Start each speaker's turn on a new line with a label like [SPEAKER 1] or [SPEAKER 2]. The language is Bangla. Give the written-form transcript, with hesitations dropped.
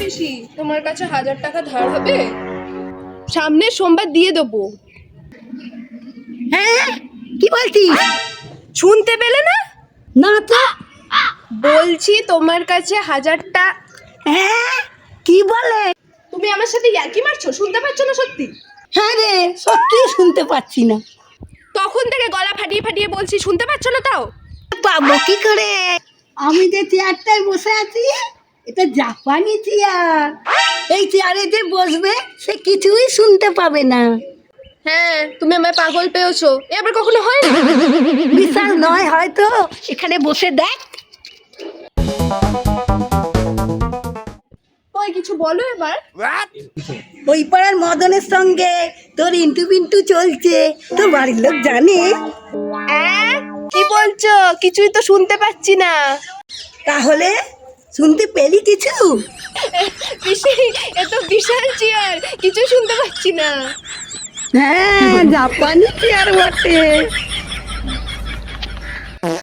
[SPEAKER 1] পিসি, তোমার কাছে 1000 টাকা ধার হবে? সামনের সোমবার দিয়ে দেবো।
[SPEAKER 2] হ্যাঁ, কি বলছিস?
[SPEAKER 1] শুনতে পেলে না?
[SPEAKER 2] না তো।
[SPEAKER 1] বলছি তোমার কাছে 1000টা।
[SPEAKER 2] হ্যাঁ, কি বলে?
[SPEAKER 1] তুমি আমার সাথে ইয়ার্কি মারছো? শুনতে পাচ্ছ না সত্যি?
[SPEAKER 2] হ্যাঁ রে, সত্যি শুনতে পাচ্ছি না।
[SPEAKER 1] তখন থেকে গলা ফাটিয়ে ফাটিয়ে বলছি, শুনতে পাচ্ছ না তাও?
[SPEAKER 2] পাবো কি করে? আমি যে চেয়ারটায় বসে আছি, এটা জাপানি চেয়ার। এই চেয়ারে যে বসবে সে কিছুই শুনতে পাবে না।
[SPEAKER 1] হ্যাঁ, তুমি আমায় পাগল পেয়েছো। এবার কখনো হয় না।
[SPEAKER 2] বিশ্বাস নয় হয়তো, এখানে বসে দেখ।
[SPEAKER 1] ওই কিছু বলো এবার।
[SPEAKER 2] ওই পাড়ার মদনের সঙ্গে তোর ইন্টু পিন্টু চলছে, তোর বাড়ির লোক জানে?
[SPEAKER 1] কি বলছো? কিছুই তো শুনতে পাচ্ছি না।
[SPEAKER 2] তাহলে শুনতে পেলি কিছু?
[SPEAKER 1] পিসি, এ তো বিশাল চেয়ার, কিছু শুনতে পাচ্ছি না।
[SPEAKER 2] হ্যাঁ, জাপানি চেয়ার বটে।